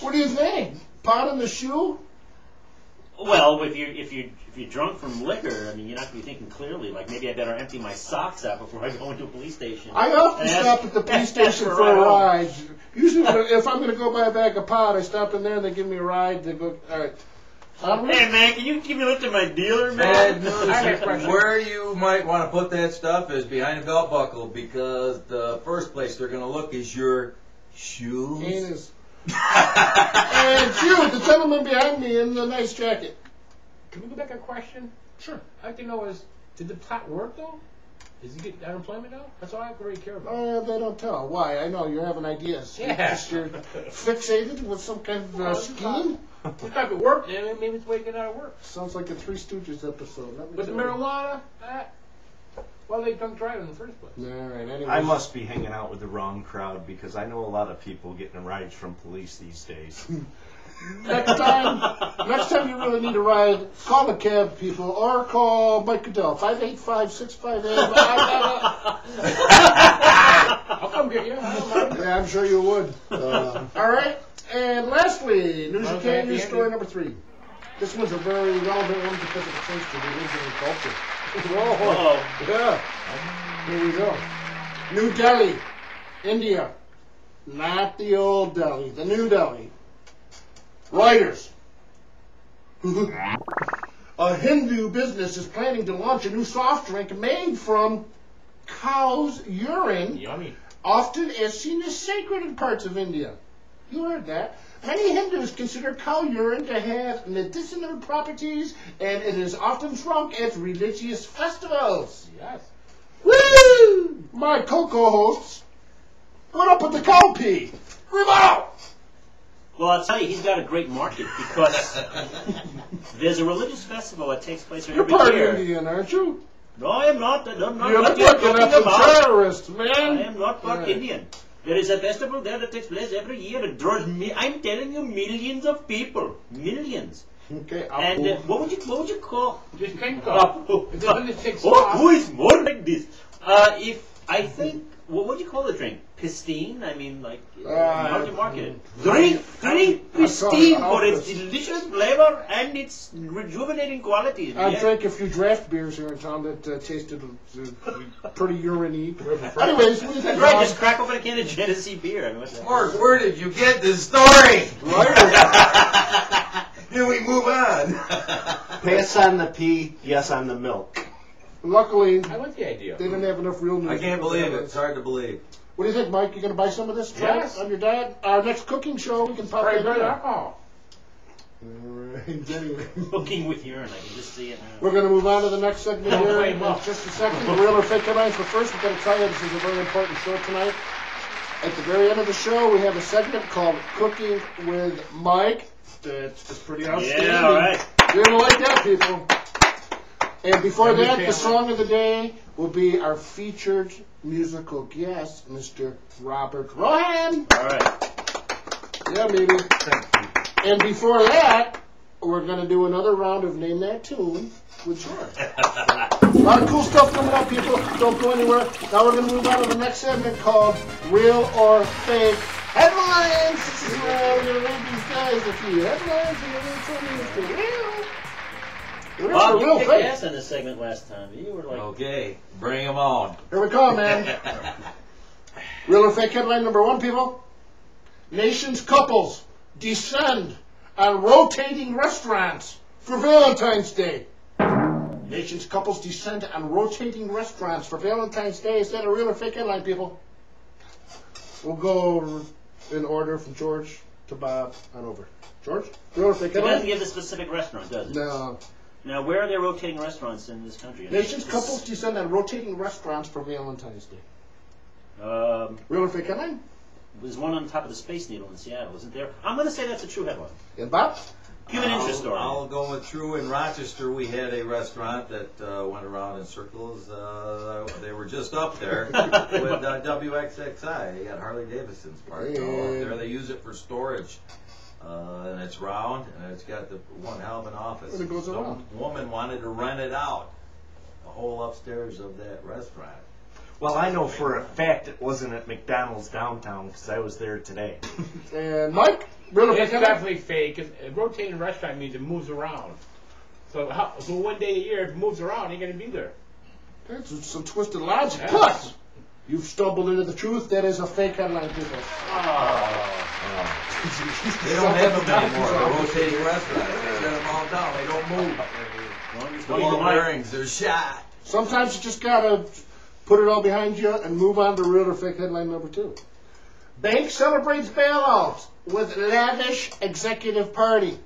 What do you think? Pot in the shoe? Well, if you're drunk from liquor, I mean, you're not going to be thinking clearly. Like, maybe I better empty my socks out before I go into a police station. I often And stop at the police ask station for for a home. ride. Usually, if I'm going to go buy a bag of pot, I stop in there and they give me a ride. They go, all right. Hey, man, can you give me a lift to my dealer, man? have a question. Where you might want to put that stuff is behind a belt buckle, because the first place they're going to look is your shoes. Anus. And Jude, the gentleman behind me in the nice jacket. Can we go back a question? Sure. I'd like to know did the plot work though? Is he getting unemployment now? That's all I really care about. They don't tell. Why? I know you're having ideas. Yeah. You're fixated with some kind of scheme. If it worked, then maybe it's the way to get out of work. Sounds like a Three Stooges episode. But the marijuana, well, they drunk driving in the first place. All right. Anyway. I must be hanging out with the wrong crowd because I know a lot of people getting rides from police these days. Next time you really need a ride, call the cab people or call Mike Goodell, 585-658. I'll come get you. I don't mind. Yeah, I'm sure you would. All right. And lastly, news you can't use story number 3. This one's a very relevant one because it pertains to religion and culture. Uh-oh. Yeah. Here we go. New Delhi, India. Not the old Delhi, the new Delhi. Reuters. A Hindu business is planning to launch a new soft drink made from cow's urine, Yummy. often as seen as sacred in parts of India. You heard that. Many Hindus consider cow urine to have medicinal properties, and it is often drunk at religious festivals. Yes. Woo! My cocoa hosts, what up with the cow pee? Rebuttal! Well, I'll tell you, he's got a great market because there's a religious festival that takes place You're every part year. Indian, aren't you? No, I am not. I'm not You're what you're looking talking at the about. terrorists, man. I am not part Yeah. Indian. There is a festival there that takes place every year. It draws I'm telling you, millions of people, millions. Okay, And what would you call? Just think Oh, of. It doesn't take oh, sauce. who is more like this? If I think, what would you call the drink? Pristine? I mean, like, how do you market it? Drink pristine for its delicious flavor and its rejuvenating qualities. I Yeah. drank a few draft beers here in town that tasted pretty urine-y. Anyways, what do you think? Right, Rob? just crack open a can of Genesee beer. I mean, what's that? Mark, where did you get this story? Can we move on? Pass on the pee, yes on the milk. Luckily, I like the idea. they didn't have enough real news. I can't believe it. It's hard to believe. What do you think, Mike? You gonna buy some of this? Try Yes. it on your dad. Our next cooking show, we can pop Probably that better in. alcohol. Alright, anyway. Cooking with urine. I can just see it now. We're going to move on to the next segment Don't here blame in us. just a second. The real or fake headlines. But first, we've got to tell you this is a very important show tonight. At the very end of the show, we have a segment called Cooking with Mike. It's pretty outstanding. Yeah, all right. You're going to like that, people. And before Every that, family. the song of the day will be our featured musical guest, Mr. Robert Rohan. All right. Yeah, baby. And before that, we're going to do another round of Name That Tune with George. A lot of cool stuff coming up, people. Don't go anywhere. Now we're going to move on to the next segment called Real or Fake Headlines. This is where we're going to read these guys a few headlines and we're going to tell me if they're real. They're Bob, you real kicked fake. ass in this segment last time. You were like, Okay, bring them on. Here we go, man. Real or fake headline number 1, people. Nation's couples descend on rotating restaurants for Valentine's Day. Nation's couples descend on rotating restaurants for Valentine's Day. Is that a real or fake headline, people? We'll go in order from George to Bob on over. George? Real or fake it doesn't headline? give the specific restaurant, does it? No. Now, where are there rotating restaurants in this country? Nation's couples descend on rotating restaurants for Valentine's Day. Um, Real or fake headline? There's one on top of the Space Needle in Seattle, isn't there? I'm going to say that's a true headline. And Bob? Human interest story. I'll go with true. In Rochester, we had a restaurant that went around in circles. They were just up there with WXXI. They got Harley Davidson's parked all up there. They use it for storage. And it's round, and it's got the one hell of an office. And it goes Some around. woman wanted to rent it out, the whole upstairs of that restaurant. Well, I know for a fact it wasn't at McDonald's downtown because I was there today. And Mike? Real or fake It's headline? definitely fake. 'Cause a rotating restaurant means it moves around. So one day a year, if it moves around, you're going to be there. That's some twisted logic. Yeah. But you've stumbled into the truth. That is a fake headline, people. They don't have them anymore. They're rotating restaurants. They shut them all down. They don't move. The ball bearings, they're shot. Sometimes you just gotta put it all behind you and move on to real or fake headline number 2. Bank celebrates bailout with lavish executive party.